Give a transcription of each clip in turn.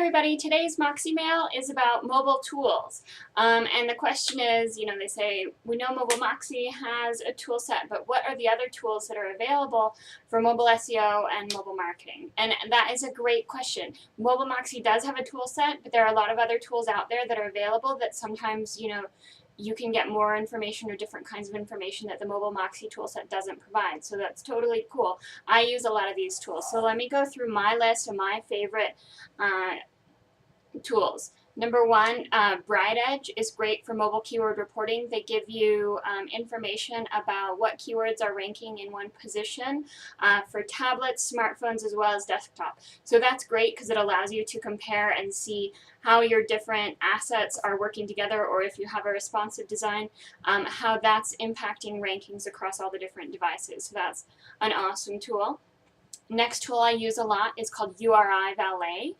everybody, today's Moxie Mail is about mobile tools. And the question is, they say, we know Mobile Moxie has a tool set, but what are the other tools that are available for mobile SEO and mobile marketing? And that is a great question. Mobile Moxie does have a tool set, but there are a lot of other tools out there that are available that sometimes, you can get more information or different kinds of information that the Mobile Moxie toolset doesn't provide. So that's totally cool. I use a lot of these tools. So let me go through my list of my favorite tools. Number one, Bright Edge is great for mobile keyword reporting. They give you information about what keywords are ranking in one position for tablets, smartphones, as well as desktop. So that's great because it allows you to compare and see how your different assets are working together, or if you have a responsive design, how that's impacting rankings across all the different devices. So that's an awesome tool. Next tool I use a lot is called URI Valet.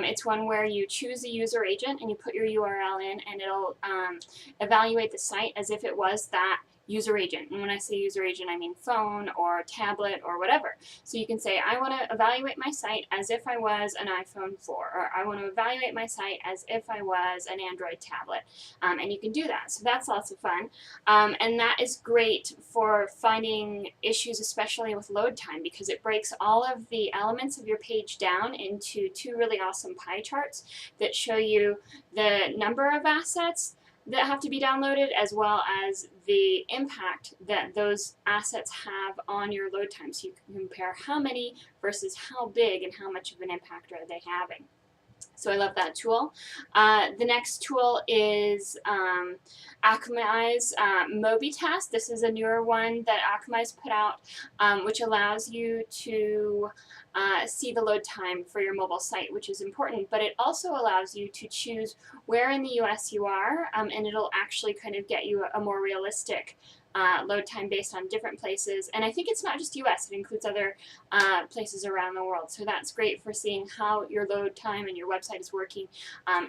It's one where you choose a user agent and you put your URL in, and it'll evaluate the site as if it was that user agent. And when I say user agent, I mean phone or tablet or whatever. So you can say, I want to evaluate my site as if I was an iPhone 4, or I want to evaluate my site as if I was an Android tablet. And you can do that. So that's lots of fun. And that is great for finding issues, especially with load time, because it breaks all of the elements of your page down into two really awesome pie charts that show you the number of assets that have to be downloaded, as well as the impact that those assets have on your load time. So you can compare how many versus how big and how much of an impact are they having. So I love that tool. The next tool is Akamai's MobiTask. This is a newer one that Akamai's put out, which allows you to see the load time for your mobile site, which is important, but it also allows you to choose where in the US you are, and it'll actually kind of get you a more realistic load time based on different places. And I think it's not just US, it includes other places around the world. So that's great for seeing how your load time and your website is working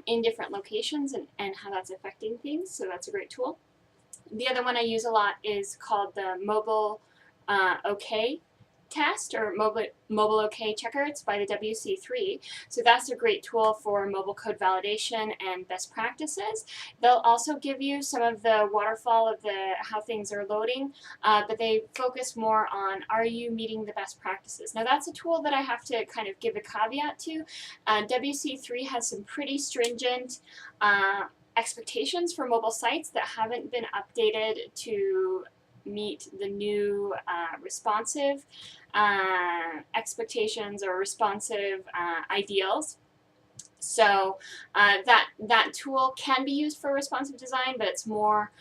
in different locations, and how that's affecting things. So that's a great tool. The other one I use a lot is called the Mobile OK test, or mobile OK checker. It's by the WC3. So that's a great tool for mobile code validation and best practices. They'll also give you some of the waterfall of how things are loading, but they focus more on, are you meeting the best practices? Now that's a tool that I have to kind of give a caveat to. WC3 has some pretty stringent expectations for mobile sites that haven't been updated to meet the new responsive expectations or responsive ideals. So that tool can be used for responsive design, but it's more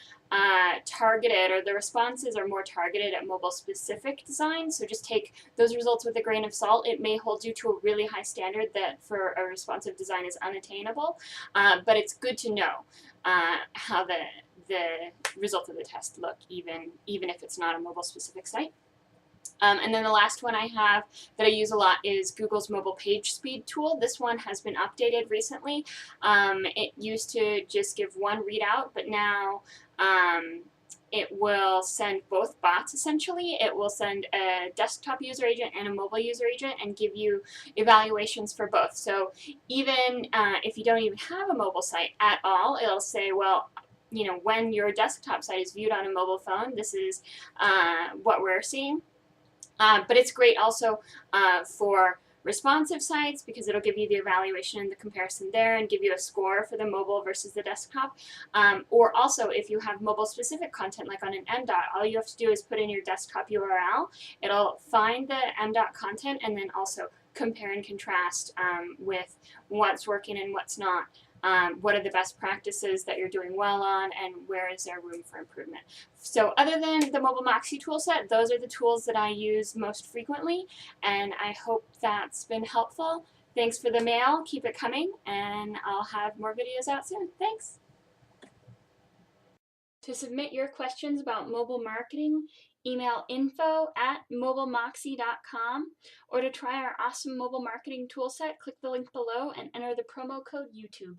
targeted, or the responses are more targeted at mobile specific design. So just take those results with a grain of salt. It may hold you to a really high standard that for a responsive design is unattainable, but it's good to know how the results of the test look, even if it's not a mobile specific site. And then the last one I have that I use a lot is Google's mobile page speed tool. This one has been updated recently. It used to just give one readout, but now it will send both bots, essentially. It will send a desktop user agent and a mobile user agent and give you evaluations for both. So even if you don't even have a mobile site at all, it'll say, well, when your desktop site is viewed on a mobile phone, this is what we're seeing. But it's great also for responsive sites, because it'll give you the evaluation and the comparison there and give you a score for the mobile versus the desktop. Or also, if you have mobile specific content like on an MDOT, all you have to do is put in your desktop URL. It'll find the MDOT content and then also compare and contrast with what's working and what's not. What are the best practices that you're doing well on, and where is there room for improvement? So other than the Mobile Moxie toolset, those are the tools that I use most frequently, and I hope that's been helpful. Thanks for the mail. Keep it coming, and I'll have more videos out soon. Thanks. To submit your questions about mobile marketing, email info@mobilemoxie.com, or to try our awesome mobile marketing toolset, click the link below and enter the promo code YouTube.